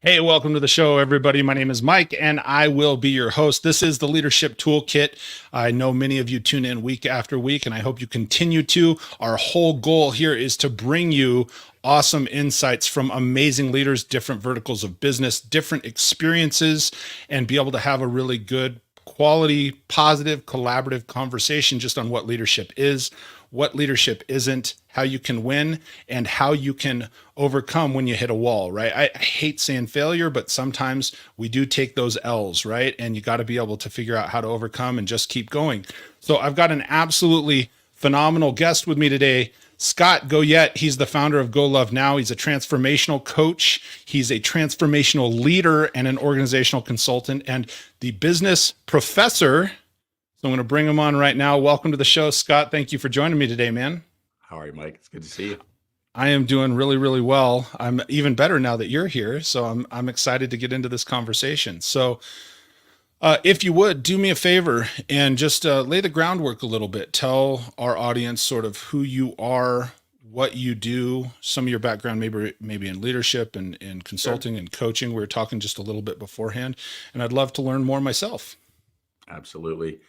Hey, welcome to the show, everybody. My name is Mike, and I will be your host. This is the Leadership Toolkit. I know many of you tune in week after week, and I hope you continue to. Our whole goal here is to bring you awesome insights from amazing leaders, different verticals of business, different experiences, and be able to have a really good, quality, positive, collaborative conversation just on what leadership is, what leadership isn't, how you can win, and how you can overcome when you hit a wall, right? I hate saying failure, but sometimes we do take those L's, right? And you got to be able to figure out how to overcome and just keep going. So I've got an absolutely phenomenal guest with me today, Scott Goyette. He's the founder of Go Love Now. He's a transformational coach. He's a transformational leader and an organizational consultant and the business professor. So I'm going to bring him on right now. Welcome to the show, Scott. Thank you for joining me today, man. How are you, Mike? It's good to see you. I am doing really, really well. I'm even better now that you're here. So I'm excited to get into this conversation. So if you would do me a favor and just lay the groundwork a little bit, tell our audience sort of who you are, what you do, some of your background, maybe in leadership and in consulting and coaching. We were talking just a little bit beforehand, and I'd love to learn more myself. Absolutely.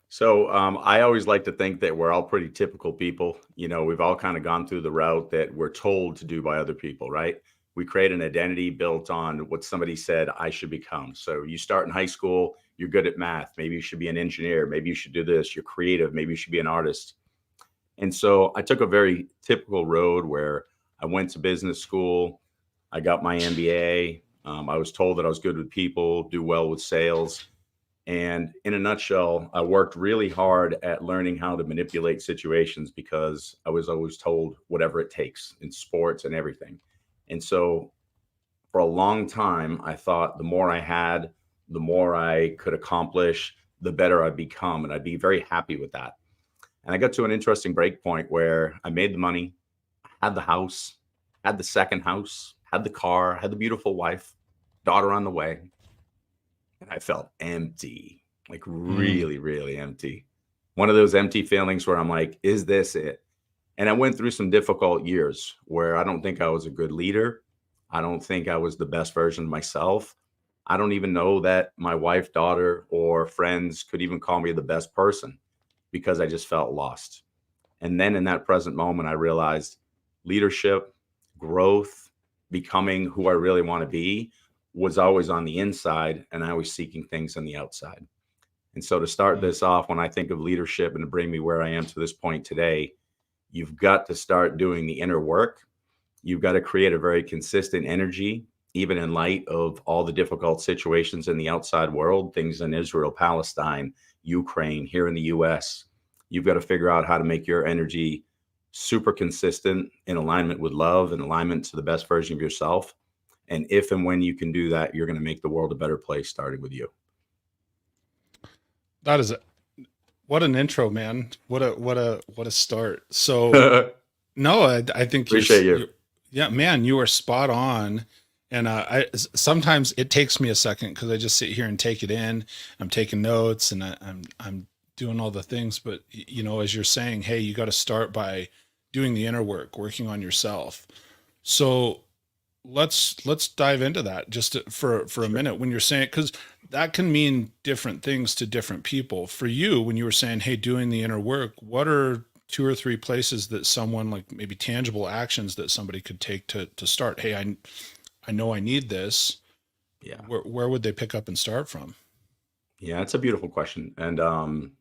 So I always like to think that we're all pretty typical people. We've all kind of gone through the route that we're told to do by other people, right? We create an identity built on what somebody said I should become. So you start in high school, you're good at math. Maybe you should be an engineer. Maybe you should do this. You're creative. Maybe you should be an artist. And so I took a very typical road where I went to business school. I got my MBA. I was told that I was good with people, do well with sales. And in a nutshell, I worked really hard at learning how to manipulate situations because I was always told whatever it takes in sports and everything. And so for a long time, I thought the more I had, the more I could accomplish, the better I'd become. And I'd be very happy with that. And I got to an interesting break point where I made the money, had the house, had the second house, had the car, had the beautiful wife, daughter on the way. And I felt empty, like really, really empty. One of those empty feelings where I'm like, is this it? And I went through some difficult years where I don't think I was a good leader. I don't think I was the best version of myself. I don't even know that my wife, daughter, or friends could even call me the best person because I just felt lost. And then in that present moment, I realized leadership, growth, becoming who I really want to be was always on the inside, and I was seeking things on the outside. And so to start this off, when I think of leadership and to bring me where I am to this point today, you've got to start doing the inner work. You've got to create a very consistent energy, even in light of all the difficult situations in the outside world, things in Israel, Palestine, Ukraine, here in the US. You've got to figure out how to make your energy super consistent in alignment with love and alignment to the best version of yourself. And if and when you can do that, you're going to make the world a better place, starting with you. That is what an intro, man. What a start. So no, I think Appreciate you. Yeah, man, you are spot on. And sometimes it takes me a second because I just sit here and take it in. I'm taking notes and I'm doing all the things. But as you're saying, hey, you got to start by doing the inner work, working on yourself. So let's dive into that just for a minute when you're saying, because that can mean different things to different people. For you, when you were saying, hey, doing the inner work, what are 2 or 3 places that someone, like maybe tangible actions that somebody could take to start? Hey, I know I need this. Yeah. Where would they pick up and start from? Yeah, it's a beautiful question. And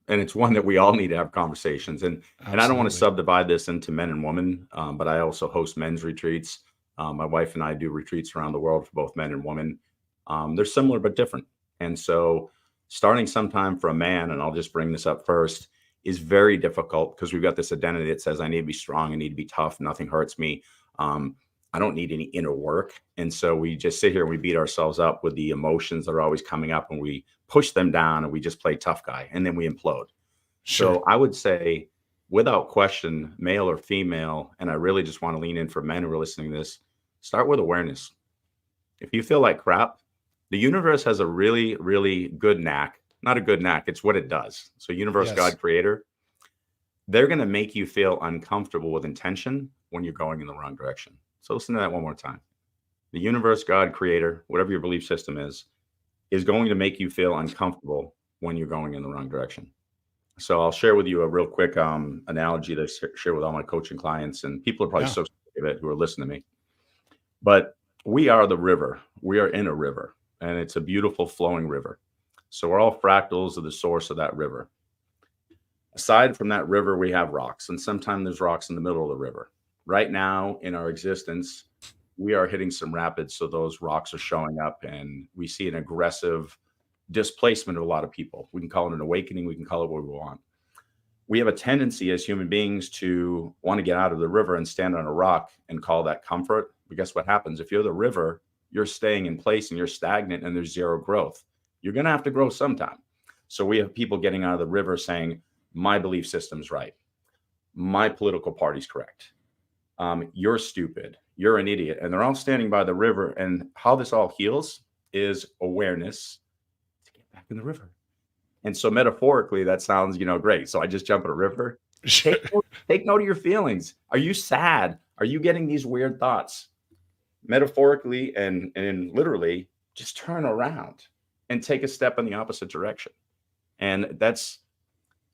it's one that we all need to have conversations. And I don't want to subdivide this into men and women, but I also host men's retreats. My wife and I do retreats around the world for both men and women. They're similar but different. And so starting sometime for a man, and I'll just bring this up first, is very difficult because we've got this identity that says I need to be strong, I need to be tough, nothing hurts me. I don't need any inner work. And so we just sit here and we beat ourselves up with the emotions that are always coming up, and we push them down and we just play tough guy, and then we implode. Sure. So I would say, without question, male or female, and I really just want to lean in for men who are listening to this, start with awareness. If you feel like crap, the universe has a really, really good knack, not a good knack, it's what it does. So universe, Yes. God, creator, they're going to make you feel uncomfortable with intention when you're going in the wrong direction. So listen to that one more time. the universe, God, creator, whatever your belief system is going to make you feel uncomfortable when you're going in the wrong direction. So I'll share with you a real quick analogy that I share with all my coaching clients, and people are probably Yeah. so sick of it who are listening to me. But we are the river. We are in a river, and it's a beautiful flowing river. So we're all fractals of the source of that river. Aside from that river, we have rocks, and sometimes there's rocks in the middle of the river. Right now in our existence, we are hitting some rapids, so those rocks are showing up, and we see an aggressive displacement of a lot of people. We can call it an awakening. We can call it what we want. We have a tendency as human beings to want to get out of the river and stand on a rock and call that comfort. But guess what happens? If you're the river, you're staying in place and you're stagnant and there's zero growth. You're going to have to grow sometime. So we have people getting out of the river saying, my belief system's right. My political party's correct. You're stupid. You're an idiot. And they're all standing by the river. And how this all heals is awareness to get back in the river. And so metaphorically, that sounds, great. So I just jump in a river. Take note of your feelings. Are you sad? Are you getting these weird thoughts? Metaphorically and literally, just turn around and take a step in the opposite direction. And that's,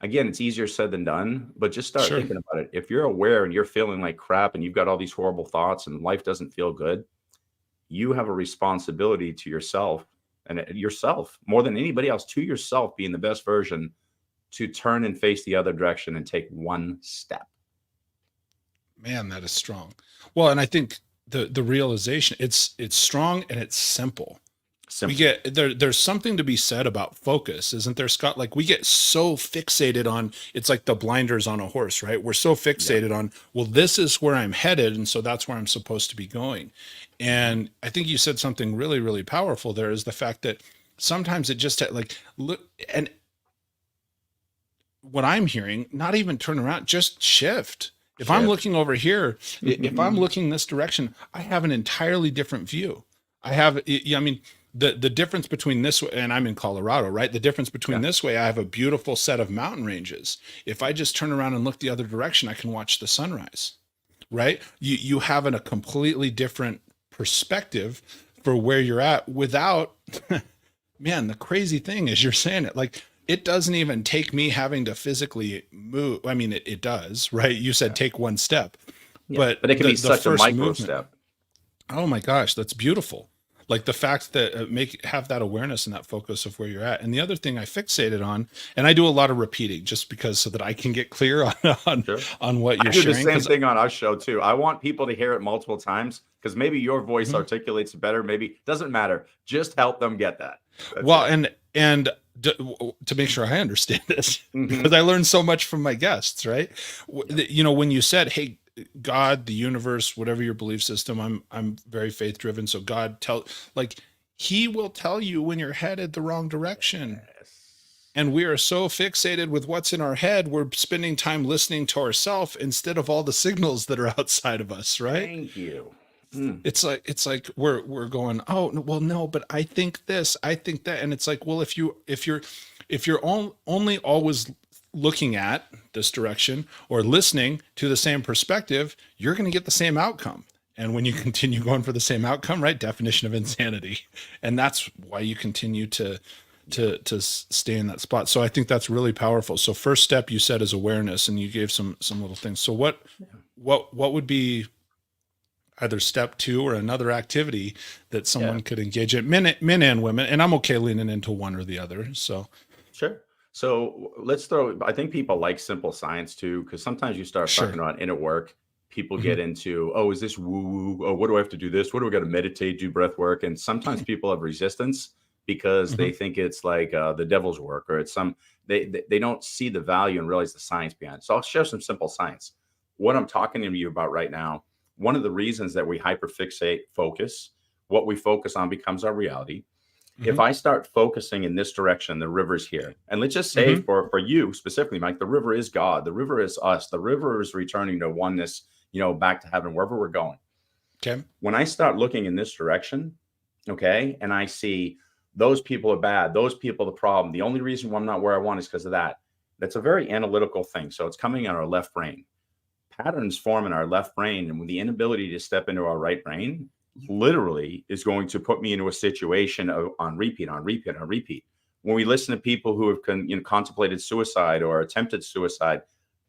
again, it's easier said than done, but just start thinking about it. If you're aware and you're feeling like crap and you've got all these horrible thoughts and life doesn't feel good, you have a responsibility to yourself, and yourself more than anybody else, to yourself being the best version, to turn and face the other direction and take one step. Man, that is strong. Well, and I think the realization, it's strong and it's simple. We get there's something to be said about focus, isn't there, Scott? Like, we get so fixated on, it's like the blinders on a horse, right? We're so fixated on, well, this is where I'm headed, and so that's where I'm supposed to be going. And I think you said something really, really powerful there, is the fact that sometimes it just like, look, and what I'm hearing, not even turn around, just shift. If I'm looking over here, if I'm looking this direction, I have an entirely different view. The difference between this way, and I'm in Colorado, right? The difference between this way, I have a beautiful set of mountain ranges. If I just turn around and look the other direction, I can watch the sunrise, right? You have a completely different perspective for where you're at without, man, the crazy thing is, you're saying it like, it doesn't even take me having to physically move. I mean, it does, right? You said take one step, but it can be such a micro step. Oh my gosh, that's beautiful. Like the fact that have that awareness and that focus of where you're at. And the other thing I fixated on, and I do a lot of repeating just because, so that I can get clear on what you're sharing. I do the same thing on our show too. I want people to hear it multiple times, because maybe your voice articulates it better. Maybe it doesn't matter. Just help them get that. And to make sure I understand this, because I learned so much from my guests, right? When you said, hey, God, the universe, whatever your belief system, I'm very faith driven. So God he will tell you when you're headed the wrong direction. And we are so fixated with what's in our head, we're spending time listening to ourselves instead of all the signals that are outside of us, right? Thank you. It's like we're going, oh, well, no, but I think this, I think that. And it's like, well, if you're only always looking at this direction or listening to the same perspective, you're going to get the same outcome. And when you continue going for the same outcome, right? Definition of insanity. And that's why you continue to stay in that spot. So I think that's really powerful. So first step you said is awareness, and you gave some little things. So what would be either step 2 or another activity that someone could engage in, men and women? And I'm okay leaning into one or the other. So sure. So I think people like simple science too, because sometimes you start talking about inner work, people get into, oh, is this woo? Oh, what do I have to do this? What do I got to meditate, do breath work? And sometimes people have resistance because they think it's like the devil's work, or it's they don't see the value and realize the science behind it. So I'll share some simple science. What I'm talking to you about right now, one of the reasons that we hyperfixate focus, what we focus on becomes our reality. If I start focusing in this direction, the river's here. And let's just say for you specifically, Mike, the river is God. The river is us. The river is returning to oneness, back to heaven, wherever we're going. Okay. When I start looking in this direction, and I see those people are bad, those people are the problem, the only reason why I'm not where I want is because of that. That's a very analytical thing. So it's coming in our left brain. Patterns form in our left brain, and with the inability to step into our right brain, literally is going to put me into a situation of on repeat, on repeat, on repeat. When we listen to people who have contemplated suicide or attempted suicide,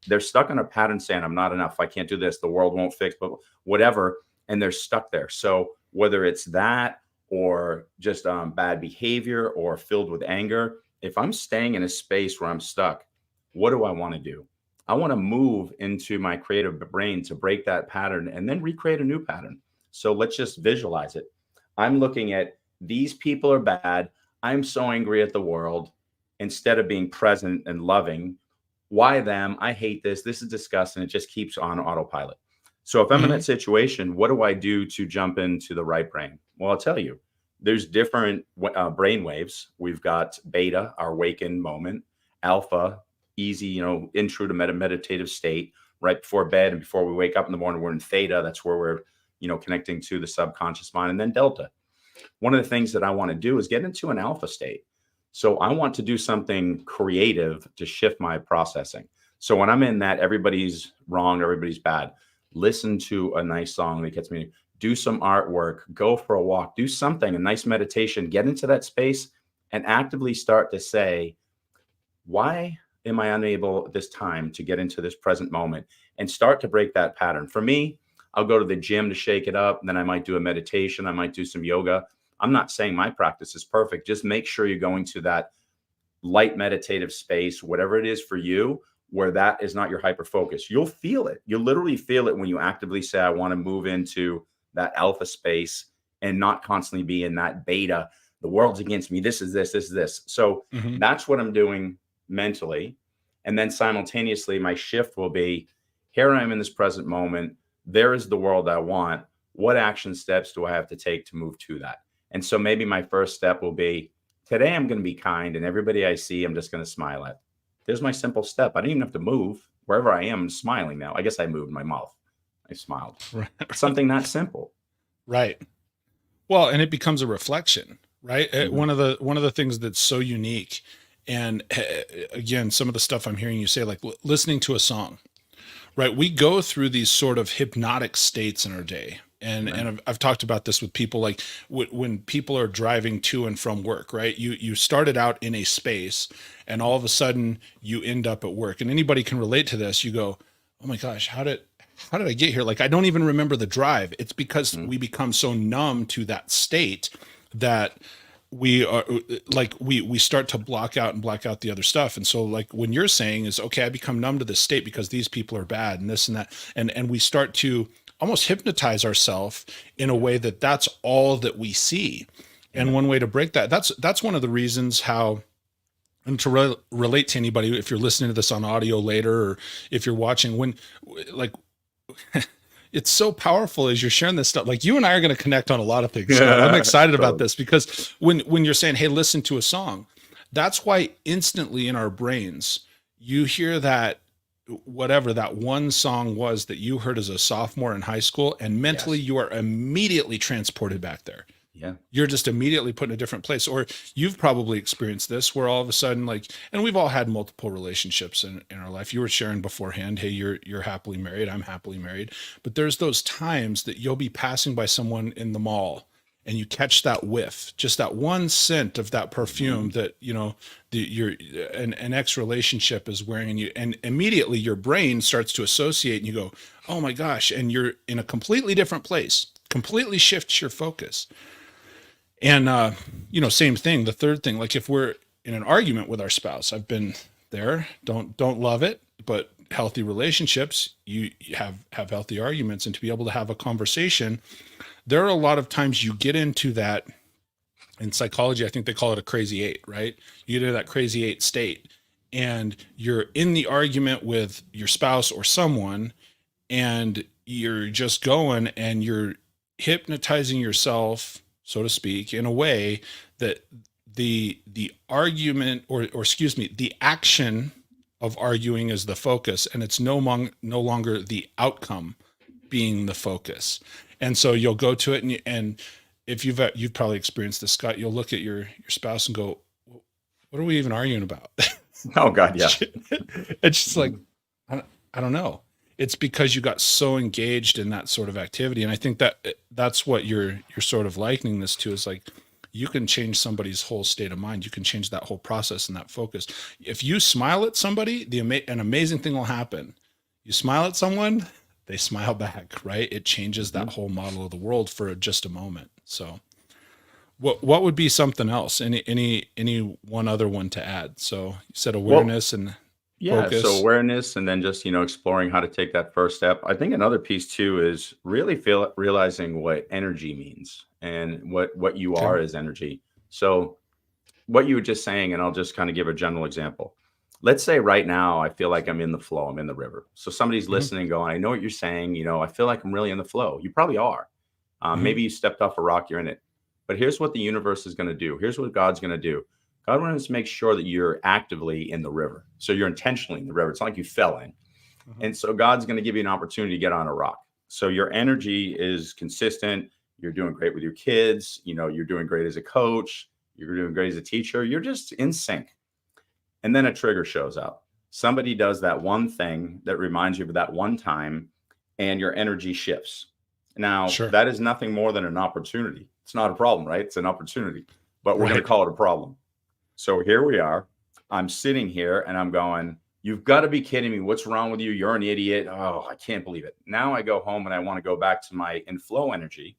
they're stuck in a pattern saying, I'm not enough. I can't do this. The world won't fix, but whatever. And they're stuck there. So whether it's that or just bad behavior or filled with anger, if I'm staying in a space where I'm stuck, what do I want to do? I want to move into my creative brain to break that pattern and then recreate a new pattern. So let's just visualize it. I'm looking at these people are bad. I'm so angry at the world. Instead of being present and loving, why them? I hate this. This is disgusting. It just keeps on autopilot. So if I'm in that situation, what do I do to jump into the right brain? Well, I'll tell you, there's different brain waves. We've got beta, our awakened moment, alpha, easy, intro to meditative state right before bed and before we wake up in the morning. We're in theta. That's where we're, connecting to the subconscious mind. And then delta. One of the things that I want to do is get into an alpha state. So I want to do something creative to shift my processing. So when I'm in that, everybody's wrong, everybody's bad. Listen to a nice song that gets me, do some artwork, go for a walk, do something, a nice meditation, get into that space and actively start to say, why am I unable at this time to get into this present moment and start to break that pattern? For me, I'll go to the gym to shake it up. Then I might do a meditation. I might do some yoga. I'm not saying my practice is perfect. Just make sure you're going to that light meditative space, whatever it is for you, where that is not your hyper focus. You'll feel it. You'll literally feel it when you actively say, I want to move into that alpha space and not constantly be in that beta. The world's against me. This is this, this is this. So that's what I'm doing mentally. And then simultaneously, my shift will be, here I am in this present moment. There is the world I want. What action steps do I have to take to move to that? And so maybe my first step will be, today I'm going to be kind, and everybody I see, I'm just going to smile at. There's my simple step. I didn't even have to move. Wherever I am, I'm smiling now. I guess I moved my mouth. I smiled. Right. Something that simple. Right. Well, and it becomes a reflection, right? One of the things that's so unique, and again, some of the stuff I'm hearing you say, like listening to a song, right? We go through these sort of hypnotic states in our day. And I've talked about this with people, like when people are driving to and from work, right? You started out in a space and all of a sudden you end up at work, and anybody can relate to this. You go, oh my gosh, how did I get here? Like, I don't even remember the drive. It's because we become so numb to that state that we are like, we start to block out the other stuff. And so like when you're saying is, okay, I become numb to this state because these people are bad and this and that. And we start to almost hypnotize ourselves in a way that that's all that we see. And one way to break that, that's one of the reasons how, and to relate to anybody, if you're listening to this on audio later, or if you're watching, when like, it's so powerful as you're sharing this stuff. Like, you and I are going to connect on a lot of things, Scott. I'm excited about this because when you're saying, hey, listen to a song, that's why instantly in our brains, you hear that, whatever that one song was that you heard as a sophomore in high school, and mentally you are immediately transported back there. Yeah. You're just immediately put in a different place. Or you've probably experienced this where all of a sudden, like, and we've all had multiple relationships in our life. You were sharing beforehand, hey, you're happily married, I'm happily married. But there's those times that you'll be passing by someone in the mall and you catch that whiff, just that one scent of that perfume that, an ex relationship is wearing, and and immediately your brain starts to associate and you go, oh my gosh. And you're in a completely different place, completely shifts your focus. And, same thing. The third thing, like if we're in an argument with our spouse, I've been there, don't love it, but healthy relationships, you have healthy arguments, and to be able to have a conversation, there are a lot of times you get into that. In psychology, I think they call it a crazy eight, right? You get into that crazy eight state and you're in the argument with your spouse or someone, and you're just going and you're hypnotizing yourself, so to speak, in a way that the argument or excuse me, the action of arguing is the focus, and it's no longer the outcome being the focus. And so you'll go to it, and if you've probably experienced this, Scott, you'll look at your spouse and go, what are we even arguing about? Oh God. Yeah. It's just like, I don't know. it's because you got so engaged in that sort of activity. And I think that that's what you're sort of likening this to, is like, you can change somebody's whole state of mind. You can change that whole process and that focus. If you smile at somebody, an amazing thing will happen. You smile at someone, they smile back, right? It changes that Mhm. whole model of the world for just a moment. So what would be something else? Any one other one to add? So you said Well, awareness and yeah. So focus. awareness, and then just, exploring how to take that first step. I think another piece too is really realizing what energy means and what you Okay. are as energy. So what you were just saying, and I'll just kind of give a general example. Let's say right now I feel like I'm in the flow, I'm in the river. So somebody's Hmm. listening, going, I know what you're saying. I feel like I'm really in the flow. You probably are. Hmm. Maybe you stepped off a rock, you're in it. But here's what the universe is going to do. Here's what God's going to do. God wants to make sure that you're actively in the river. So you're intentionally in the river. It's not like you fell in. Hmm. And so God's going to give you an opportunity to get on a rock. So your energy is consistent. You're doing great with your kids. You're doing great as a coach. You're doing great as a teacher. You're just in sync. And then a trigger shows up. Somebody does that one thing that reminds you of that one time, and your energy shifts. Now, Sure. that is nothing more than an opportunity. It's not a problem, right? It's an opportunity, but we're going to Right. call it a problem. So here we are. I'm sitting here and I'm going, you've got to be kidding me. What's wrong with you? You're an idiot. Oh, I can't believe it. Now I go home and I want to go back to my inflow energy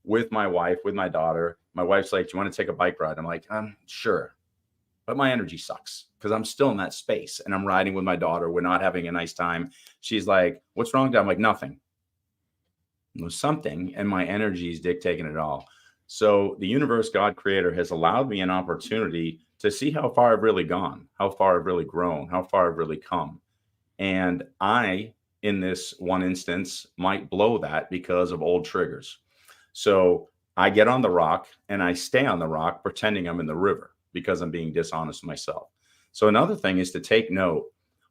with my wife, with my daughter. My wife's like, do you want to take a bike ride? I'm like, sure. But my energy sucks because I'm still in that space and I'm riding with my daughter. We're not having a nice time. She's like, what's wrong? I'm like, nothing. There's something, and my energy is dictating it all. So the universe, God creator, has allowed me an opportunity to see how far I've really gone, how far I've really grown, how far I've really come. And I, in this one instance, might blow that because of old triggers. So I get on the rock and I stay on the rock pretending I'm in the river because I'm being dishonest with myself. So another thing is to take note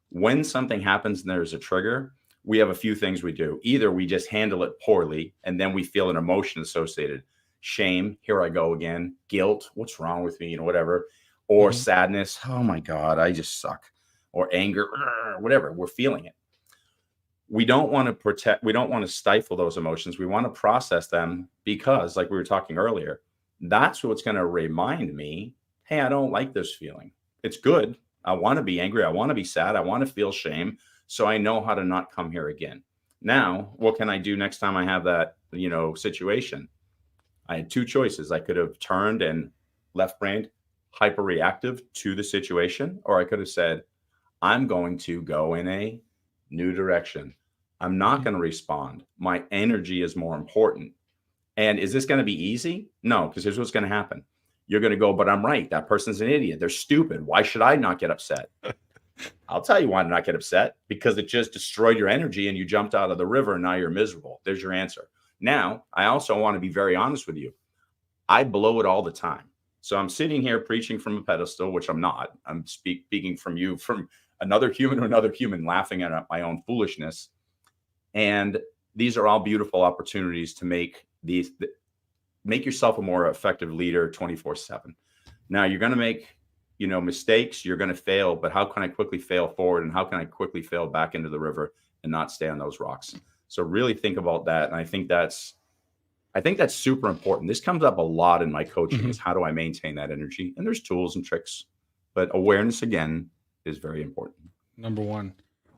when something happens and there's a trigger. We have a few things we do. Either we just handle it poorly and then we feel an emotion associated, shame, here I go again, guilt, what's wrong with me, whatever, or Hmm. sadness, oh my God, I just suck, or anger, whatever, we're feeling it. We don't want to we don't want to stifle those emotions. We want to process them because, like we were talking earlier, that's what's going to remind me, hey, I don't like this feeling. It's good. I want to be angry. I want to be sad. I want to feel shame. So I know how to not come here again. Now, what can I do next time I have that, situation? I had two choices. I could have turned and left brained hyper reactive to the situation, or I could have said, I'm going to go in a new direction. I'm not Hmm. going to respond. My energy is more important. And is this going to be easy? No, because here's what's going to happen. You're going to go, but I'm right. That person's an idiot. They're stupid. Why should I not get upset? I'll tell you why to not get upset, because it just destroyed your energy and you jumped out of the river and now you're miserable. There's your answer. Now, I also want to be very honest with you. I blow it all the time. So I'm sitting here preaching from a pedestal, which I'm not. I'm speaking from you, from another human to another human, laughing at my own foolishness. And these are all beautiful opportunities to make yourself a more effective leader 24/7. Now you're going to make, mistakes, you're going to fail, but how can I quickly fail forward and how can I quickly fail back into the river and not stay on those rocks? So really think about that. And I think that's super important. This comes up a lot in my coaching, Hmm. is how do I maintain that energy? And there's tools and tricks, but awareness again is very important. Number one.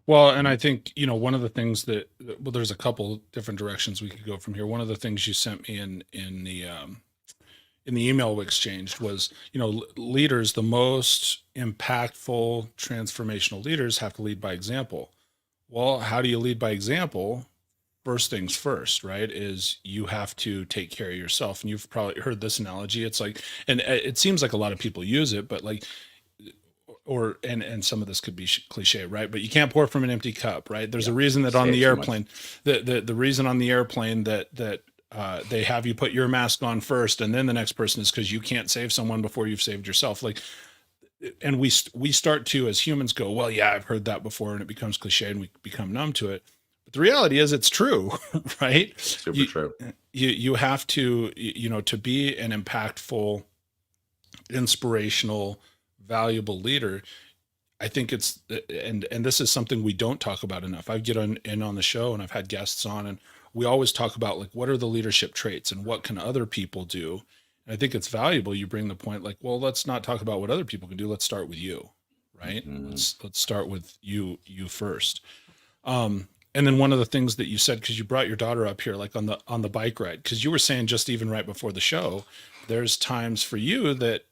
Well, and I Mhm. think, one of the things well, there's a couple different directions we could go from here. One of the things you sent me in the email we exchanged was, leaders, the most impactful transformational leaders have to lead by example. Well, how do you lead by example? First things first, right? Is you have to take care of yourself. And you've probably heard this analogy. It's like, and it seems like a lot of people use it, but like, and some of this could be cliche, right? But you can't pour from an empty cup, right? There's Yeah. a reason that on Say it the too much. airplane, the reason on the airplane that they have you put your mask on first and then the next person, is because you can't save someone before you've saved yourself. Like, and we start to, as humans, go, well, yeah, I've heard that before, and it becomes cliche and we become numb to it. But the reality is it's true. Right? Super you true. you have to, to be an impactful, inspirational, valuable leader, I think it's, and this is something we don't talk about enough. I get in on the show and I've had guests on, and we always talk about like, what are the leadership traits and what can other people do? And I think it's valuable. You bring the point like, well, let's not talk about what other people can do. Let's start with you, right? Mhm. Let's start with you first. And then one of the things that you said, because you brought your daughter up here, like on the bike ride, because you were saying just even right before the show, there's times for you that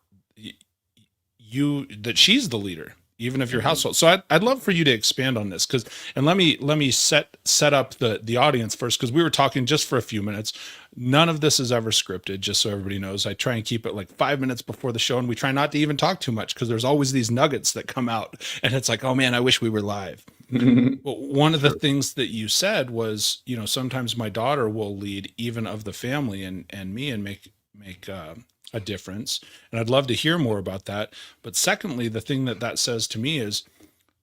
that she's the leader, even of your Mhm. household. So I'd love for you to expand on this, because, and let me set up the audience first, because we were talking just for a few minutes. None of this is ever scripted, just so everybody knows. I try and keep it like 5 minutes before the show, and we try not to even talk too much, because there's always these nuggets that come out, and it's like, oh man, I wish we were live. Well, one of the Sure. things that you said was, sometimes my daughter will lead even of the family and me, and make a difference. And I'd love to hear more about that. But secondly, the thing that says to me is,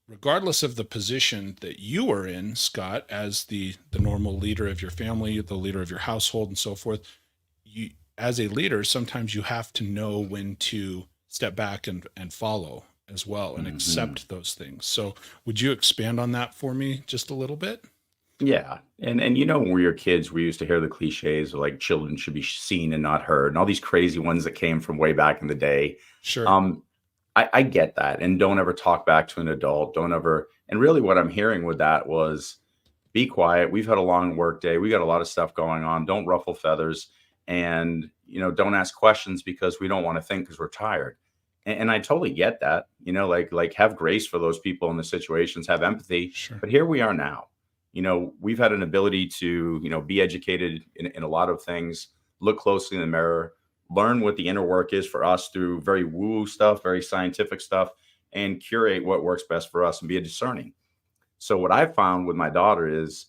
regardless of the position that you are in, Scott, as the normal leader of your family, the leader of your household, and so forth, you, as a leader, sometimes you have to know when to step back and follow as well, and Mhm. accept those things. So would you expand on that for me just a little bit? Yeah, and when we were kids, we used to hear the cliches of, like, children should be seen and not heard, and all these crazy ones that came from way back in the day. Sure. Um, I get that, and don't ever talk back to an adult. Don't ever. And really, what I'm hearing with that was, be quiet. We've had a long work day. We got a lot of stuff going on. Don't ruffle feathers, and don't ask questions because we don't want to think because we're tired. And I totally get that. Like have grace for those people in the situations. Have empathy. Sure. But here we are now. We've had an ability to be educated in a lot of things. Look closely in the mirror. Learn what the inner work is for us through very woo stuff, very scientific stuff, and curate what works best for us and be a discerning. So what I found with my daughter is,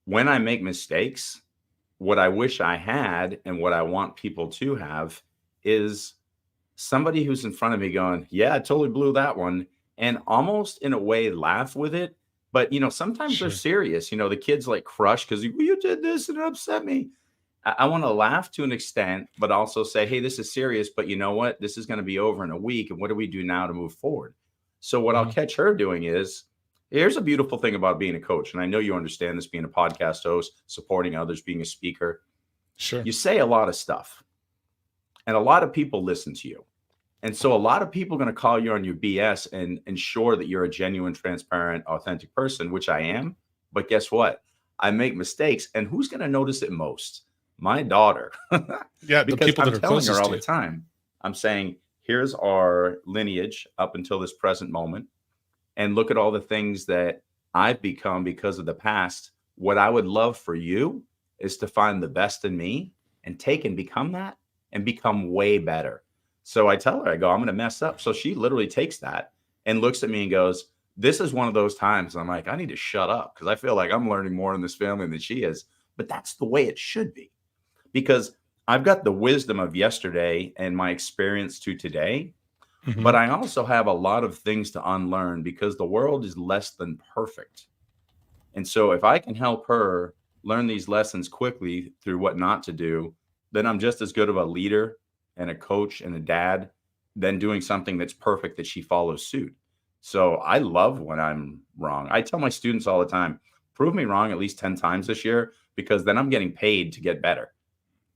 when I make mistakes, what I wish I had and what I want people to have is somebody who's in front of me going, "Yeah, I totally blew that one," and almost in a way laugh with it. But sometimes they're Sure. serious. The kids like crush because you did this and it upset me. I want to laugh to an extent, but also say, "Hey, this is serious, but you know what? This is going to be over in a week, and what do we do now to move forward?" So what I'll Mhm. catch her doing is, here's a beautiful thing about being a coach, and I know you understand this, being a podcast host, supporting others, being a speaker. Sure. You say a lot of stuff, and a lot of people listen to you. And so a lot of people are going to call you on your BS and ensure that you're a genuine, transparent, authentic person, which I am. But guess what? I make mistakes. And who's going to notice it most? My daughter. Yeah, the Because people I'm that are telling her closest all to the you. time, I'm saying, here's our lineage up until this present moment. And look at all the things that I've become because of the past. What I would love for you is to find the best in me and take and become that and become way better. So I tell her, I go, I'm going to mess up. So she literally takes that and looks at me and goes, "This is one of those times." I'm like, I need to shut up because I feel like I'm learning more in this family than she is. But that's the way it should be, because I've got the wisdom of yesterday and my experience to today, but Mhm. I also have a lot of things to unlearn because the world is less than perfect. And so if I can help her learn these lessons quickly through what not to do, then I'm just as good of a leader and a coach and a dad than doing something that's perfect that she follows suit. So I love when I'm wrong. I tell my students all the time, prove me wrong at least 10 times this year, because then I'm getting paid to get better.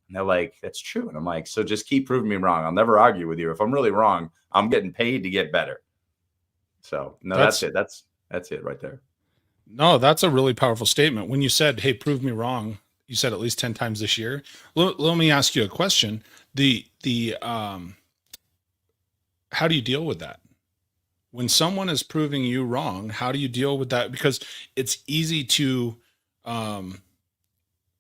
And they're like, "That's true." And I'm like, "So just keep proving me wrong. I'll never argue with you. If I'm really wrong, I'm getting paid to get better." So no, that's That's it. That's it right there. No, that's a really powerful statement. When you said, "Hey, prove me wrong," you said at least 10 times this year. Let me ask you a question. The How do you deal with that? When someone is proving you wrong, how do you deal with that? Because it's easy to, um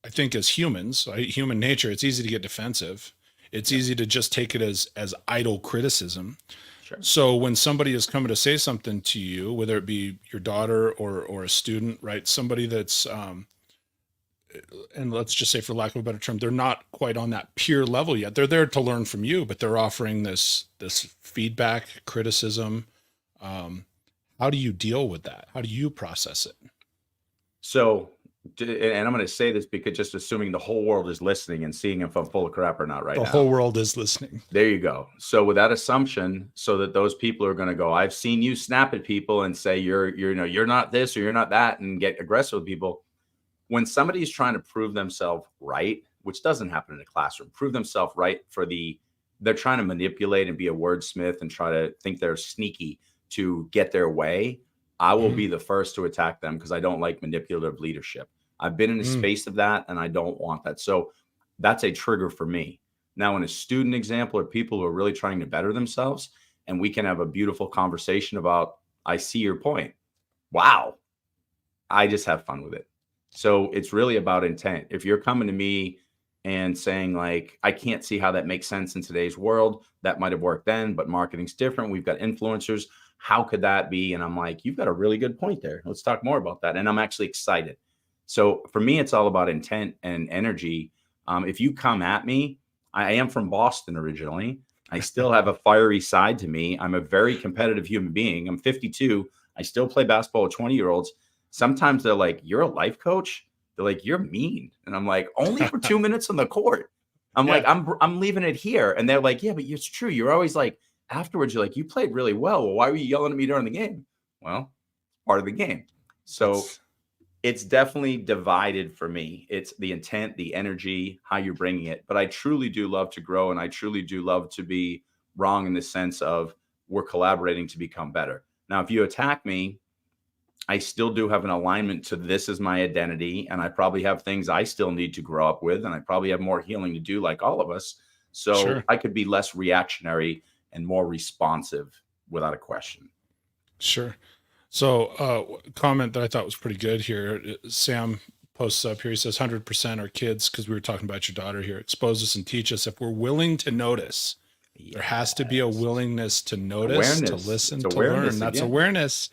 I think, as humans, right, human nature, it's easy to get defensive. It's Yeah, easy to just take it as idle criticism. sure. So when somebody is coming to say something to you, whether it be your daughter or a student, right? Somebody that's and let's just say, for lack of a better term, they're not quite on that peer level yet. They're there to learn from you, but they're offering this feedback, criticism. Um, how do you deal with that? How do you process it? So And I'm going to say this because just assuming the whole world is listening and seeing if I'm full of crap or not right The now. whole world is listening. There you go. So with that assumption, so that those people are going to go, I've seen you snap at people and say you're not this or you're not that, and get aggressive with people. When somebody's trying to prove themselves right, which doesn't happen in a classroom, prove themselves right they're trying to manipulate and be a wordsmith and try to think they're sneaky to get their way. I will be the first to attack them because I don't like manipulative leadership. I've been in a space of that and I don't want that. So that's a trigger for me. Now, in a student example, or people who are really trying to better themselves, and we can have a beautiful conversation about, I see your point. Wow. I just have fun with it. So it's really about intent. If you're coming to me and saying like, I can't see how that makes sense in today's world, that might have worked then, but marketing's different. We've got influencers. How could that be? And I'm like, you've got a really good point there. Let's talk more about that. And I'm actually excited. So for me, it's all about intent and energy. If you come at me, I am from Boston originally. I still have a fiery side to me. I'm a very competitive human being. I'm 52. I still play basketball with 20-year-olds. Sometimes they're like, you're a life coach? They're like, you're mean. And I'm like, only for 2 minutes on the court. I'm like, I'm leaving it here. And they're like, yeah, but it's true. You're always like, afterwards, you're like, you played really well. Well, why were you yelling at me during the game? Well, part of the game. So it's definitely divided for me. It's the intent, the energy, how you're bringing it. But I truly do love to grow. And I truly do love to be wrong in the sense of we're collaborating to become better. Now, if you attack me, I still do have an alignment to this as my identity. And I probably have things I still need to grow up with. And I probably have more healing to do, like all of us. So I could be less reactionary and more responsive without a question. Sure. So comment that I thought was pretty good here. Sam posts up here. He says 100% are kids, because we were talking about your daughter here. Expose us and teach us if we're willing to notice. There has to be a willingness to notice, to listen, to learn. That's awareness.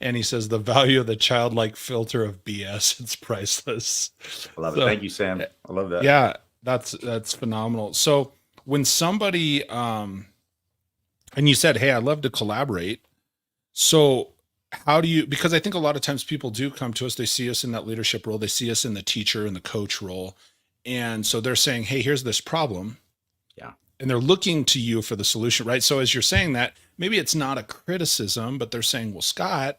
And he says the value of the childlike filter of BS, it's priceless. I love it. Thank you, Sam. I love that. Yeah, that's phenomenal. So when somebody, and you said, hey, I'd love to collaborate. So how do you, because I think a lot of times people do come to us, they see us in that leadership role, they see us in the teacher and the coach role. And so they're saying, hey, here's this problem. Yeah. And they're looking to you for the solution, right? So as you're saying that, maybe it's not a criticism, but they're saying, well, Scott,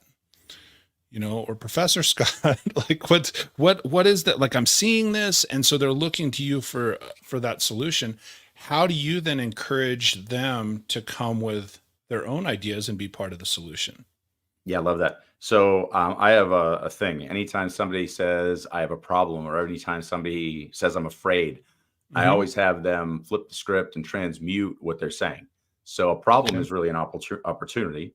or Professor Scott, like what is that? Like, I'm seeing this. And so they're looking to you for that solution. How do you then encourage them to come with their own ideas and be part of the solution? Yeah, I love that. So I have a thing. Anytime somebody says I have a problem, or anytime somebody says I'm afraid, I always have them flip the script and transmute what they're saying. So a problem is really an opportunity,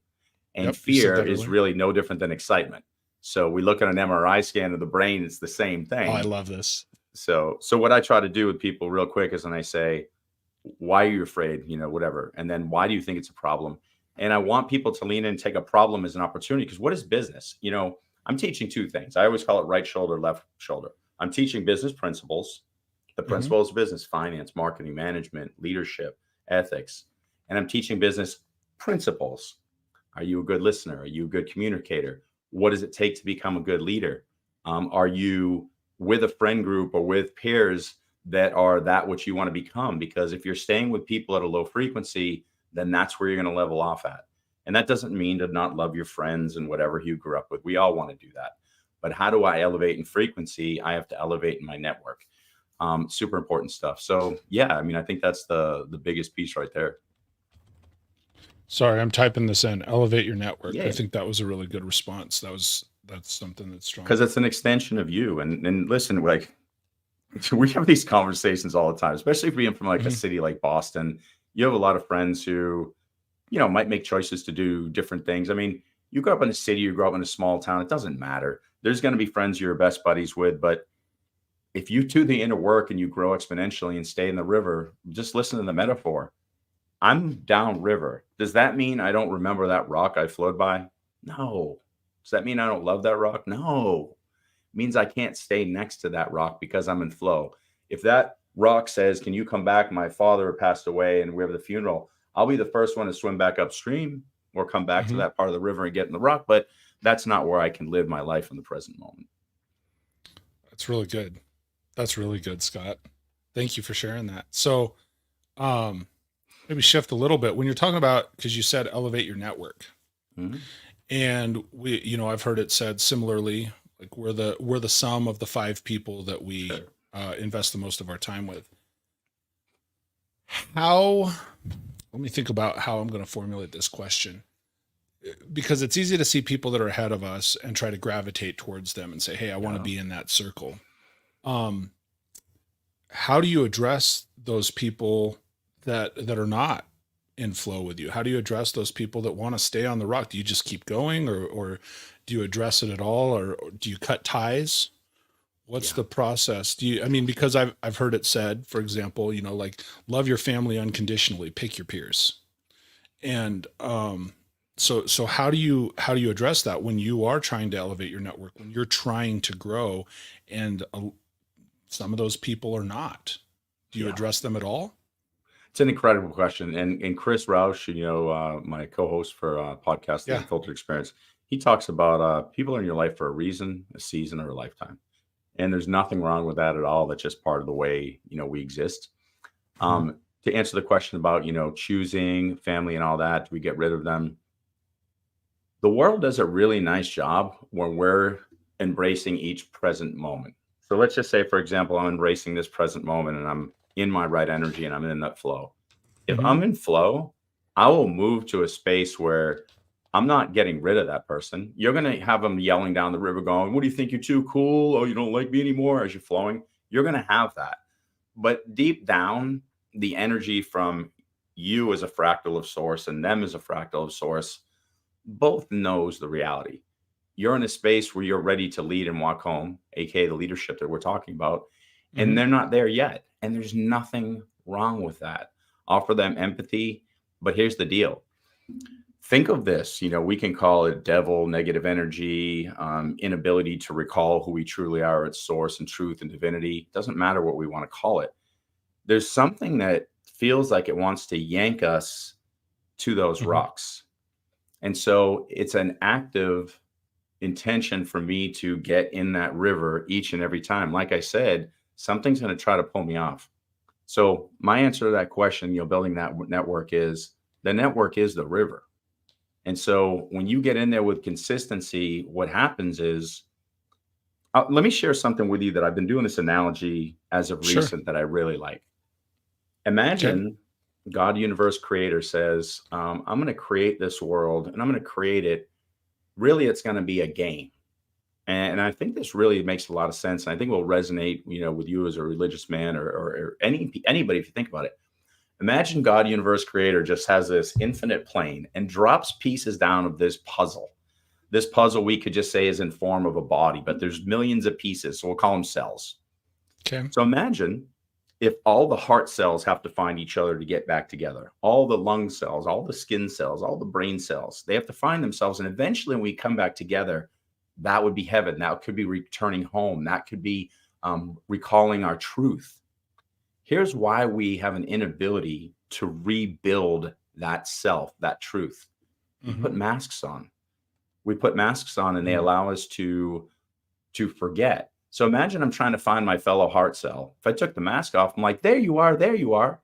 and fear is really no different than excitement. So we look at an MRI scan of the brain, it's the same thing. Oh, I love this. So what I try to do with people real quick is, when I say, why are you afraid? Whatever. And then, why do you think it's a problem? And I want people to lean in and take a problem as an opportunity, because what is business? I'm teaching two things. I always call it right shoulder, left shoulder. I'm teaching business principles, the principles of business, finance, marketing, management, leadership, ethics. And I'm teaching business principles. Are you a good listener? Are you a good communicator? What does it take to become a good leader? Are you with a friend group or with peers that are that what you want to become? Because if you're staying with people at a low frequency, then that's where you're going to level off at. And that doesn't mean to not love your friends and whatever you grew up with. We all want to do that. But how do I elevate in frequency? I have to elevate in my network. Super important stuff. So yeah, I think that's the biggest piece right there. Sorry, I'm typing this in. Elevate your network. Yeah. I think that was a really good response. That's something that's strong. Because it's an extension of you. And listen, like, we have these conversations all the time, especially if we're from like a city like Boston. You have a lot of friends who, might make choices to do different things. You grow up in a city, you grow up in a small town, it doesn't matter. There's going to be friends you're best buddies with. But if you do the inner work and you grow exponentially and stay in the river, just listen to the metaphor. I'm downriver. Does that mean I don't remember that rock I flowed by? No. Does that mean I don't love that rock? No. It means I can't stay next to that rock because I'm in flow. If that rock says, can you come back? My father passed away and we have the funeral. I'll be the first one to swim back upstream or come back to that part of the river and get in the rock. But that's not where I can live my life in the present moment. That's really good. That's really good, Scott. Thank you for sharing that. So, um, maybe shift a little bit when you're talking about, because you said elevate your network, Mhm. and I've heard it said similarly, like we're the sum of the five people that we Sure. invest the most of our time with. How? Let me think about how I'm going to formulate this question, because it's easy to see people that are ahead of us and try to gravitate towards them and say, "Hey, I want to Yeah. be in that circle." Um, how do you address those people that are not in flow with you? How do you address those people that want to stay on the rock? Do you just keep going, or do you address it at all, or do you cut ties? What's Yeah. the process? I mean, because I've heard it said, for example, like love your family unconditionally, pick your peers. And so how do you address that when you are trying to elevate your network, when you're trying to grow, and some of those people are not? Do you Yeah. address them at all? It's an incredible question. And Chris Roush, my co-host for podcast, The Yeah. Unfiltered Experience, he talks about people are in your life for a reason, a season, or a lifetime. And there's nothing wrong with that at all. That's just part of the way, we exist. Mhm. To answer the question about, choosing family and all that, do we get rid of them? The world does a really nice job when we're embracing each present moment. So let's just say, for example, I'm embracing this present moment and I'm in my right energy and I'm in that flow. If Mhm. I'm in flow, I will move to a space where I'm not getting rid of that person. You're going to have them yelling down the river going, "What do you think? You're too cool. Oh, you don't like me anymore," as you're flowing. You're going to have that. But deep down, the energy from you as a fractal of source and them as a fractal of source both knows the reality. You're in a space where you're ready to lead and walk home, aka the leadership that we're talking about, and Mhm. they're not there yet. And there's nothing wrong with that. Offer them empathy. But here's the deal. Think of this, we can call it devil, negative energy, inability to recall who we truly are at source and truth and divinity. Doesn't matter what we want to call it. There's something that feels like it wants to yank us to those Mhm. rocks. And so it's an active intention for me to get in that river each and every time. Like I said, something's going to try to pull me off. So my answer to that question, building that network, is the network is the river. And so when you get in there with consistency, what happens is, let me share something with you that I've been doing this analogy as of Sure. recent that I really like. Okay. Imagine God, universe creator says, I'm going to create this world and I'm going to create it. Really, it's going to be a game. And I think this really makes a lot of sense. And I think will resonate, with you as a religious man or anybody, if you think about it. Imagine God, universe creator, just has this infinite plane and drops pieces down of this puzzle. This puzzle we could just say is in form of a body, but there's millions of pieces. So we'll call them cells. Okay. So imagine if all the heart cells have to find each other to get back together, all the lung cells, all the skin cells, all the brain cells, they have to find themselves. And eventually, when we come back together, that would be heaven. That could be returning home. That could be recalling our truth. Here's why we have an inability to rebuild that self, that truth. We Mhm. put masks on. We put masks on, and they Mm. allow us to forget. So imagine I'm trying to find my fellow heart cell. If I took the mask off, I'm like, there you are, there you are.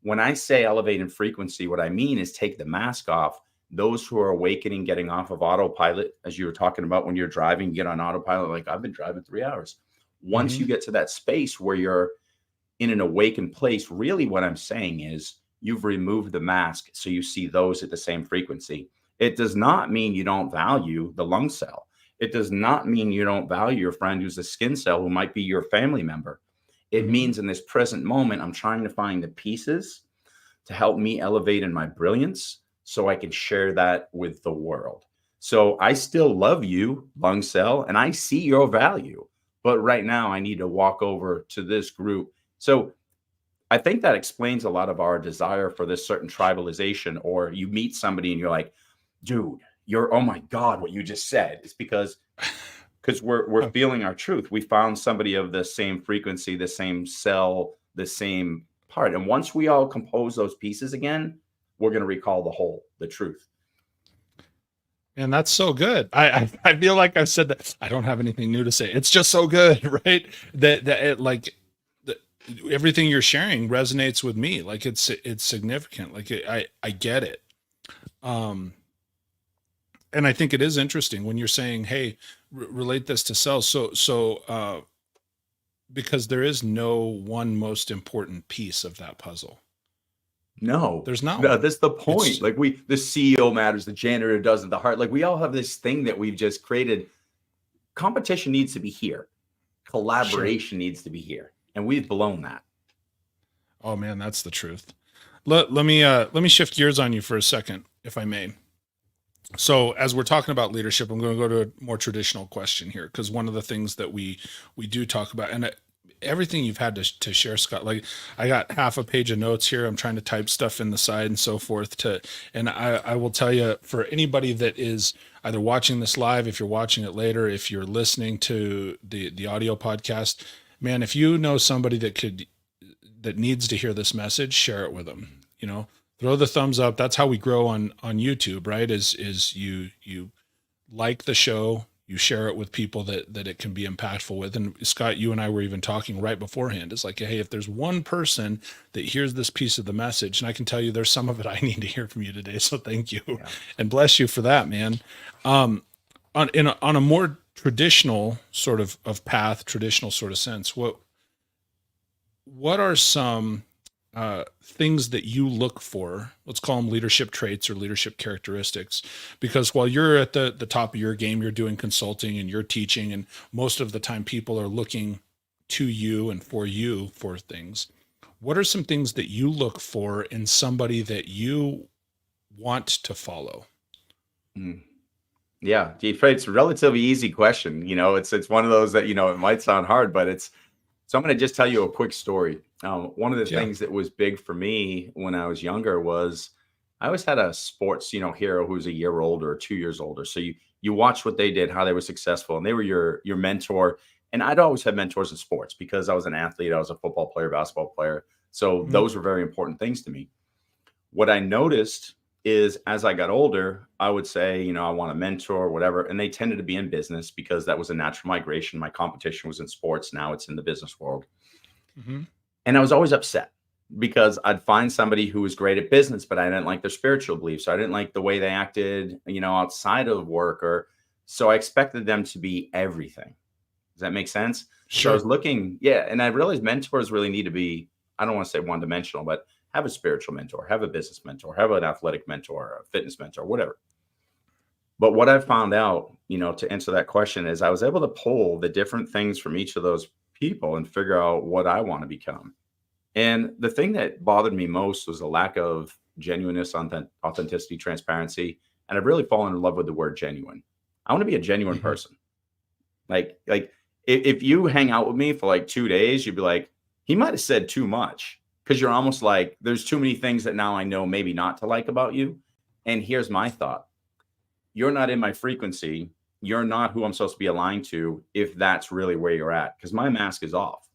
When I say elevate in frequency, what I mean is take the mask off. Those who are awakening, getting off of autopilot, as you were talking about when you're driving, get on autopilot. Like I've been driving 3 hours. Once you Mhm. get to that space where you're in an awakened place, really what I'm saying is you've removed the mask so you see those at the same frequency. It does not mean you don't value the lung cell. It does not mean you don't value your friend who's a skin cell who might be your family member. It Mhm. means in this present moment, I'm trying to find the pieces to help me elevate in my brilliance so I can share that with the world. So I still love you, lung cell, and I see your value. But right now, I need to walk over to this group. So I think that explains a lot of our desire for this certain tribalization, or you meet somebody and you're like, dude, you're, oh my God, what you just said. It's because we're Oh, feeling our truth. We found somebody of the same frequency, the same cell, the same part. And once we all compose those pieces again, we're going to recall the whole, the truth. And that's so good. I feel like I've said that. I don't have anything new to say. It's just so good, right? That it like the, everything you're sharing resonates with me. Like it's significant. Like I get it. Um, and I think it is interesting when you're saying, "Hey, relate this to sales." Because there is no one most important piece of that puzzle. No, There's not no, one. that's the point. It's Like the CEO matters, the janitor doesn't, the heart. Like we all have this thing that we've just created. Competition needs to be here. sure. Collaboration needs to be here. And we've blown that. Oh man, that's the truth. Let me shift gears on you for a second, if I may. So as we're talking about leadership, I'm going to go to a more traditional question here, because one of the things that we do talk about, and everything you've had to share, Scott, like I got half a page of notes here. I'm trying to type stuff in the side and so forth and I will tell you, for anybody that is either watching this live, if you're watching it later, if you're listening to the audio podcast, man, if you know somebody that needs to hear this message, share it with them. Throw the thumbs up. That's how we grow on YouTube, right? Is you like the show, you share it with people that it can be impactful with. And Scott, you and I were even talking right beforehand. It's like, hey, if there's one person that hears this piece of the message, and I can tell you there's some of it I need to hear from you today. So thank you, Yeah. and bless you for that, man. On a more traditional sort of path, traditional sort of sense, what are some things that you look for? Let's call them leadership traits or leadership characteristics, because while you're at the top of your game, you're doing consulting and you're teaching, and most of the time people are looking to you and for you for things. What are some things that you look for in somebody that you want to follow? Mm. Yeah, it's a relatively easy question. It's one of those that, it might sound hard, but so I'm going to just tell you a quick story. One of the Yeah. things that was big for me when I was younger was I always had a sports, hero who's a year older or 2 years older. So you watch what they did, how they were successful, and they were your mentor. And I'd always had mentors in sports because I was an athlete. I was a football player, basketball player. So Mhm. those were very important things to me. What I noticed is as I got older, I would say, I want a mentor or whatever. And they tended to be in business because that was a natural migration. My competition was in sports. Now it's in the business world. Mhm. And I was always upset because I'd find somebody who was great at business, but I didn't like their spiritual beliefs. I didn't like the way they acted, outside of work, or so I expected them to be everything. Does that make sense? So I Sure. was looking, yeah, and I realized mentors really need to be, I don't want to say one dimensional, but have a spiritual mentor, have a business mentor, have an athletic mentor, a fitness mentor, whatever. But what I found out, to answer that question is I was able to pull the different things from each of those people and figure out what I want to become. And the thing that bothered me most was the lack of genuineness, authenticity, transparency. And I've really fallen in love with the word genuine. I want to be a genuine Mhm. person. Like if you hang out with me for like 2 days, you'd be like, he might have said too much because you're almost like, there's too many things that now I know maybe not to like about you. And here's my thought: you're not in my frequency. You're not who I'm supposed to be aligned to if that's really where you're at, because my mask is off.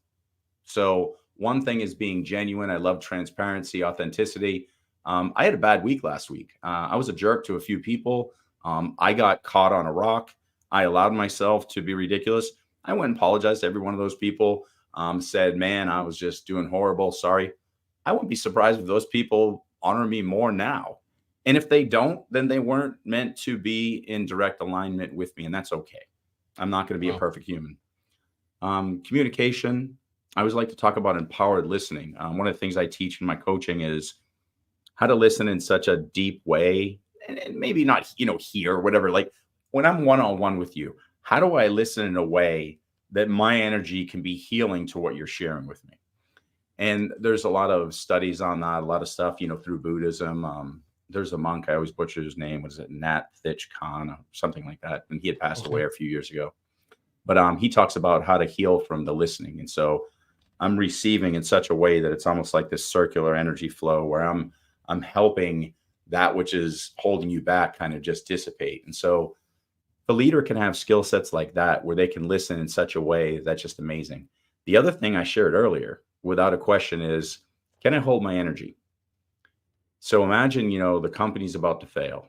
So one thing is being genuine. I love transparency, authenticity. I had a bad week last week. I was a jerk to a few people. I got caught on a rock. I allowed myself to be ridiculous. I went and apologized to every one of those people. Said, man, I was just doing horrible. Sorry. I wouldn't be surprised if those people honor me more now. And if they don't, then they weren't meant to be in direct alignment with me. And that's okay. I'm not going to be a Wow. perfect human. Communication. I always like to talk about empowered listening. One of the things I teach in my coaching is how to listen in such a deep way, and maybe not, here, whatever. Like when I'm one on one with you, how do I listen in a way that my energy can be healing to what you're sharing with me? And there's a lot of studies on that, a lot of stuff, through Buddhism. There's a monk, I always butcher his name. Was it Nat Thich Khan or something like that? And he had passed Okay. away a few years ago. But he talks about how to heal from the listening. And so I'm receiving in such a way that it's almost like this circular energy flow where I'm helping that which is holding you back kind of just dissipate. And so the leader can have skill sets like that where they can listen in such a way that's just amazing. The other thing I shared earlier, without a question, is can I hold my energy? So imagine, the company's about to fail.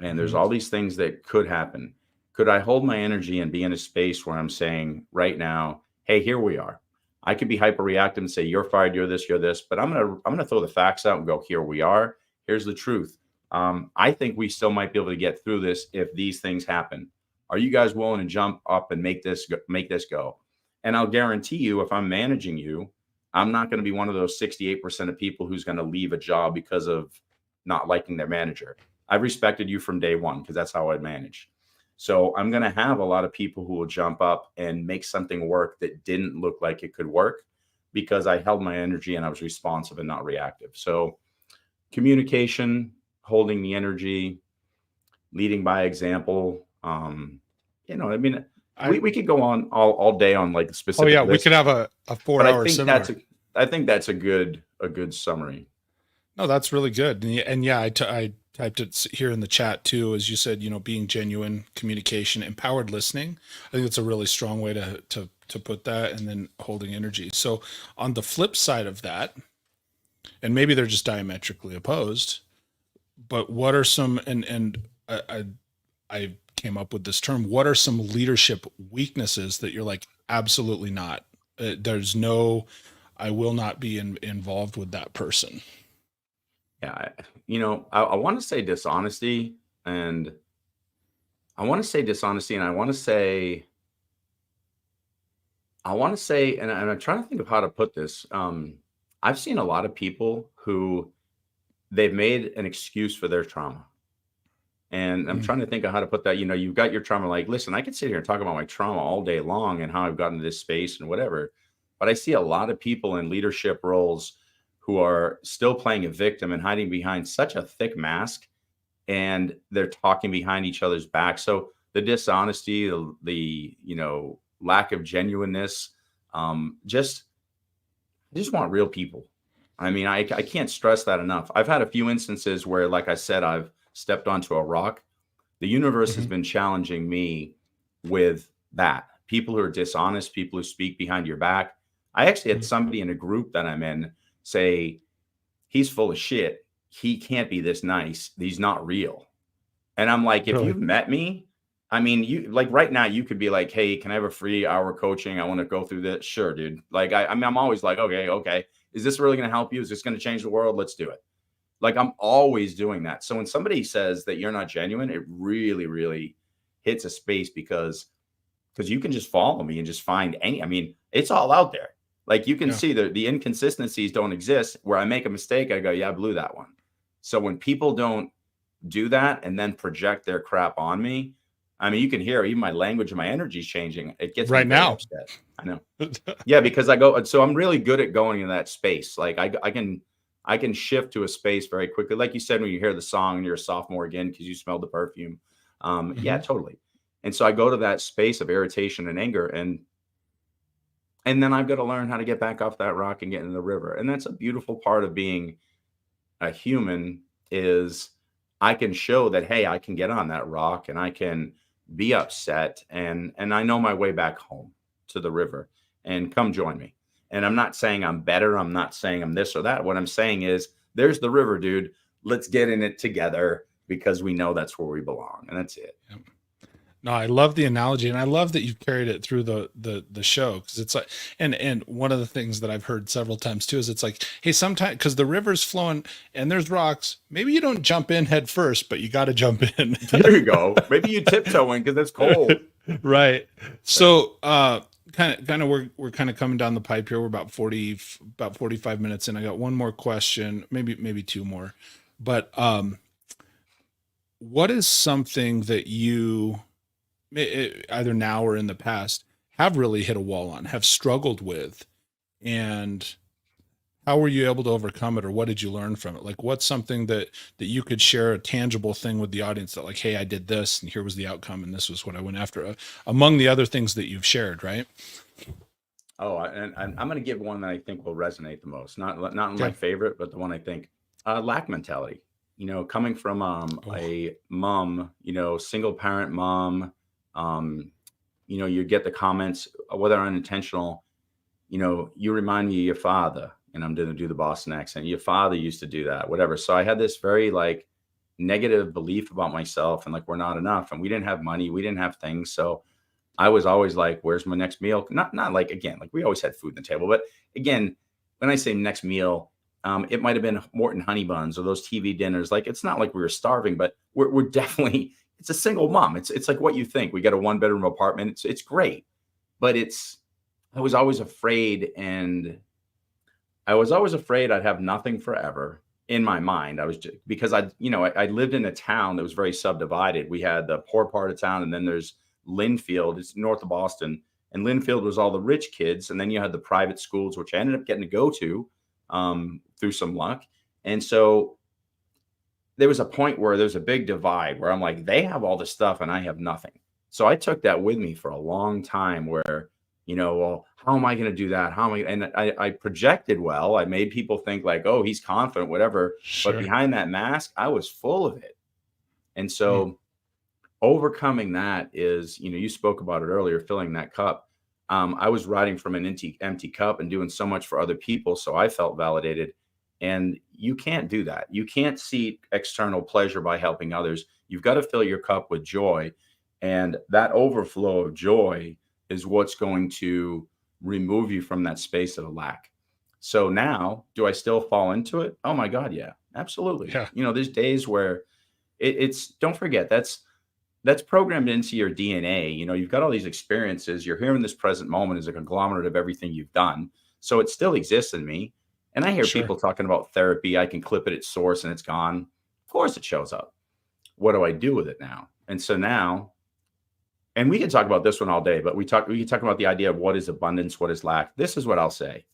And there's all these things that could happen. Could I hold my energy and be in a space where I'm saying right now, hey, here we are. I could be hyper reactive and say, you're fired, you're this, but I'm gonna throw the facts out and go, here we are. Here's the truth. I think we still might be able to get through this if these things happen. Are you guys willing to jump up and make this go? And I'll guarantee you, if I'm managing you, I'm not going to be one of those 68% of people who's going to leave a job because of not liking their manager. I've respected you from day one because that's how I manage. So I'm going to have a lot of people who will jump up and make something work that didn't look like it could work because I held my energy and I was responsive and not reactive. So communication, holding the energy, leading by example. I mean, we could go on all day on like specific. Oh yeah, lists, we could have a 4-hour seminar. I think that's a good summary. No, that's really good. And yeah, I typed it here in the chat too, as you said, being genuine, communication, empowered listening. I think it's a really strong way to put that, and then holding energy. So on the flip side of that, and maybe they're just diametrically opposed, but what are some, and I came up with this term, what are some leadership weaknesses that you're like, absolutely not, I will not be involved with that person? Yeah, I want to say dishonesty, and I want to say, and I'm trying to think of how to put this. I've seen a lot of people who they've made an excuse for their trauma. And I'm trying to think of how to put that. You've got your trauma. Like, listen, I could sit here and talk about my trauma all day long and how I've gotten to this space and whatever. But I see a lot of people in leadership roles who are still playing a victim and hiding behind such a thick mask, and they're talking behind each other's back. So the dishonesty, the lack of genuineness, I just want real people. I mean, I can't stress that enough. I've had a few instances where, like I said, I've stepped onto a rock. The universe has been challenging me with that. People who are dishonest, people who speak behind your back. I actually had somebody in a group that I'm in say, he's full of shit. He can't be this nice. He's not real. And I'm like, if you've met me, I mean, you like right now, you could be like, hey, can I have a free hour coaching? I want to go through this. Sure, dude. Like, I mean, I'm always like, okay. Is this really going to help you? Is this going to change the world? Let's do it. Like, I'm always doing that. So when somebody says that you're not genuine, it really, really hits a space because you can just follow me and just find I mean, it's all out there. Like, you can see the inconsistencies don't exist. Where I make a mistake, I go, yeah, I blew that one. So when people don't do that and then project their crap on me, I mean, you can hear even my language and my energy is changing. It gets right me very now upset. I know. Yeah, because so I'm really good at going in that space. Like I can shift to a space very quickly. Like you said, when you hear the song and you're a sophomore again, because you smelled the perfume. Yeah, totally. And so I go to that space of irritation and anger, and then I've got to learn how to get back off that rock and get in the river. And that's a beautiful part of being a human, is I can show that, hey, I can get on that rock and I can be upset, and I know my way back home to the river, and come join me. And I'm not saying I'm better. I'm not saying I'm this or that. What I'm saying is, there's the river, dude. Let's get in it together, because we know that's where we belong. And that's it. Yep. No, I love the analogy, and I love that you've carried it through the show, because it's like, and one of the things that I've heard several times too is, it's like, hey, sometimes, because the river's flowing and there's rocks, maybe you don't jump in head first, but you got to jump in. There you go. Maybe you tiptoe in because it's cold. Right. So, kind of, we're kind of coming down the pipe here. We're about 45 minutes in. I got one more question, maybe two more, but what is something that you, either now or in the past, have really hit a wall on, have struggled with, and how were you able to overcome it, or what did you learn from it? Like, what's something that you could share, a tangible thing with the audience, that like, hey, I did this and here was the outcome and this was what I went after, among the other things that you've shared, right? Oh, and I'm going to give one that I think will resonate the most. Not my favorite, but the one I think, lack mentality. Coming from a mom, single parent mom, you get the comments, whether unintentional, you remind me of your father, and I'm going to do the Boston accent. Your father used to do that, whatever. So I had this very like negative belief about myself and like we're not enough, and we didn't have money, we didn't have things. So I was always like, where's my next meal? Not like, again, like we always had food on the table, but again, when I say next meal, it might have been Morton honey buns or those TV dinners. Like, it's not like we were starving, but we're definitely, it's a single mom. It's like what you think. We got a 1-bedroom apartment. It's great, but I was always afraid, and I was always afraid I'd have nothing forever in my mind. I was just, because I lived in a town that was very subdivided. We had the poor part of town, and then there's Linfield, it's north of Boston. And Linfield was all the rich kids. And then you had the private schools, which I ended up getting to go to through some luck. And so there was a point where there's a big divide where I'm like, they have all this stuff and I have nothing. So I took that with me for a long time where, well, how am I going to do that? How am I? And I projected well. I made people think like, oh, he's confident, whatever. Sure. But behind that mask, I was full of it. And so overcoming that is, you spoke about it earlier, filling that cup. I was riding from an empty cup and doing so much for other people. So I felt validated. And you can't do that. You can't seek external pleasure by helping others. You've got to fill your cup with joy. And that overflow of joy is what's going to remove you from that space of lack. So now, do I still fall into it? Oh my God, yeah, absolutely. Yeah. There's days where it's don't forget, that's programmed into your DNA. You've got all these experiences. You're here in this present moment as a conglomerate of everything you've done. So it still exists in me. And I hear people talking about therapy. I can clip it at source and it's gone. Of course it shows up. What do I do with it now? And so now, and we can talk about this one all day, but we can talk about the idea of what is abundance, what is lack. This is what I'll say.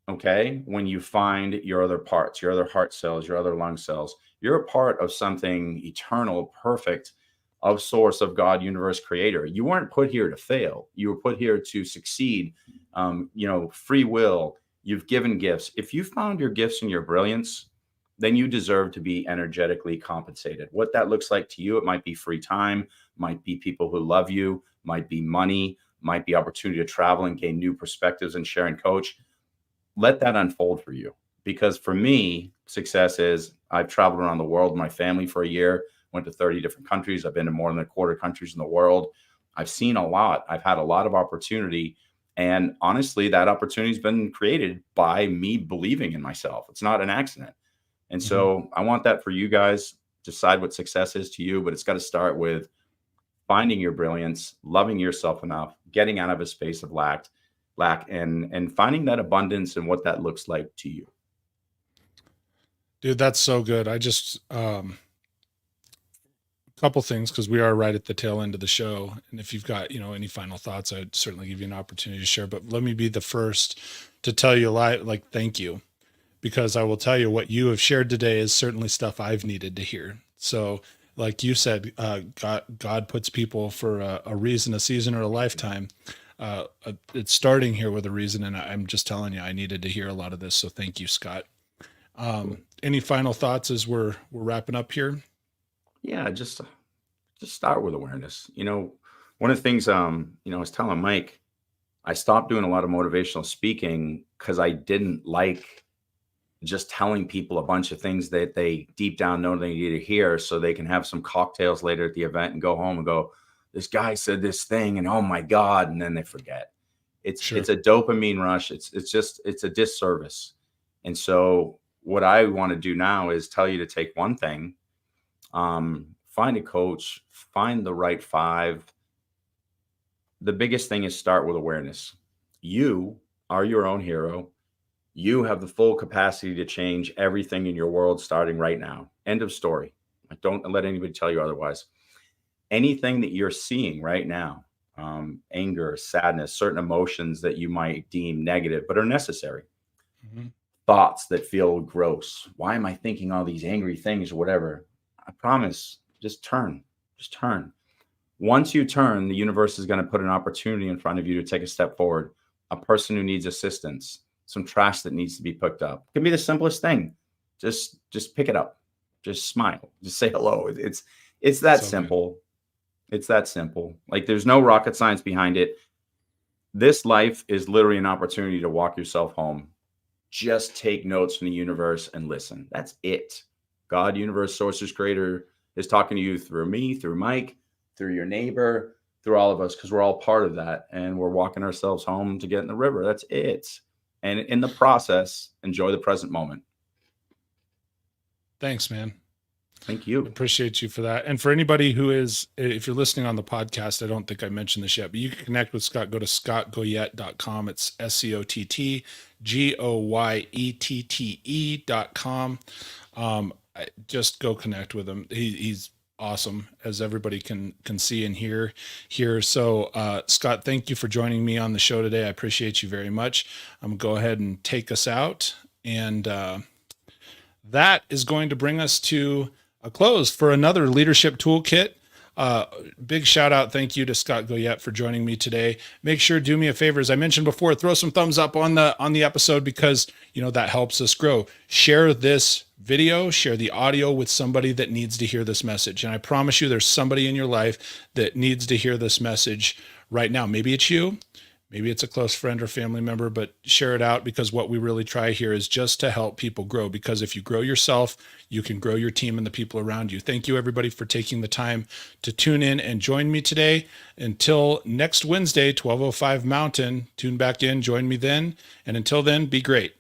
Okay, when you find your other parts, your other heart cells, your other lung cells, you're a part of something eternal, perfect, of source, of God, universe, creator. You weren't put here to fail. You were put here to succeed. Free will. You've given gifts. If you found your gifts and your brilliance, then you deserve to be energetically compensated. What that looks like to you, it might be free time, might be people who love you, might be money, might be opportunity to travel and gain new perspectives and share and coach. Let that unfold for you. Because for me, success is I've traveled around the world with my family for a year, went to 30 different countries. I've been to more than a quarter countries in the world. I've seen a lot. I've had a lot of opportunity. And honestly, that opportunity has been created by me believing in myself. It's not an accident. And so I want that for you guys. Decide what success is to you, but it's got to start with finding your brilliance, loving yourself enough, getting out of a space of lack, and finding that abundance and what that looks like to you. Dude, that's so good. I just, couple things, because we are right at the tail end of the show. And if you've got, any final thoughts, I'd certainly give you an opportunity to share, but let me be the first to tell you thank you, because I will tell you what you have shared today is certainly stuff I've needed to hear. So like you said, God puts people for a reason, a season, or a lifetime. It's starting here with a reason. And I'm just telling you, I needed to hear a lot of this. So thank you, Scott. Any final thoughts as we're wrapping up here? Yeah, just start with awareness. One of the things, I was telling Mike, I stopped doing a lot of motivational speaking because I didn't like just telling people a bunch of things that they deep down know they need to hear so they can have some cocktails later at the event and go home and go, this guy said this thing and oh my God. And then they forget. It's a dopamine rush. It's a disservice. And so what I want to do now is tell you to take one thing, find a coach, find the right 5. The biggest thing is start with awareness. You are your own hero. You have the full capacity to change everything in your world starting right now. End of story. Don't let anybody tell you otherwise. Anything that you're seeing right now, anger, sadness, certain emotions that you might deem negative, but are necessary. Thoughts that feel gross. Why am I thinking all these angry things or whatever? I promise, just turn. Once you turn, the universe is going to put an opportunity in front of you to take a step forward. A person who needs assistance, some trash that needs to be picked up. It can be the simplest thing. Just pick it up. Just smile. Just say hello. It's that simple. It's that simple. Like there's no rocket science behind it. This life is literally an opportunity to walk yourself home. Just take notes from the universe and listen. That's it. God, universe, sources, creator is talking to you through me, through Mike, through your neighbor, through all of us, because we're all part of that. And we're walking ourselves home to get in the river. That's it. And in the process, enjoy the present moment. Thanks, man. Thank you. Appreciate you for that. And for anybody who is, if you're listening on the podcast, I don't think I mentioned this yet, but you can connect with Scott. Go to scottgoyette.com. It's SCOTTGOYETTE.com. Just go connect with him. He's awesome, as everybody can see and hear here. So, Scott, thank you for joining me on the show today. I appreciate you very much. I'm going to go ahead and take us out. And that is going to bring us to a close for another Leadership Toolkit. Big shout out. Thank you to Scott Goyette for joining me today. Make sure, do me a favor, as I mentioned before, throw some thumbs up on the episode, because that helps us grow. Share this video, share the audio with somebody that needs to hear this message. And I promise you, there's somebody in your life that needs to hear this message right now. Maybe it's you. Maybe it's a close friend or family member, but share it out, because what we really try here is just to help people grow. Because if you grow yourself, you can grow your team and the people around you. Thank you, everybody, for taking the time to tune in and join me today. Until next Wednesday, 12:05 Mountain, tune back in, join me then. And until then, be great.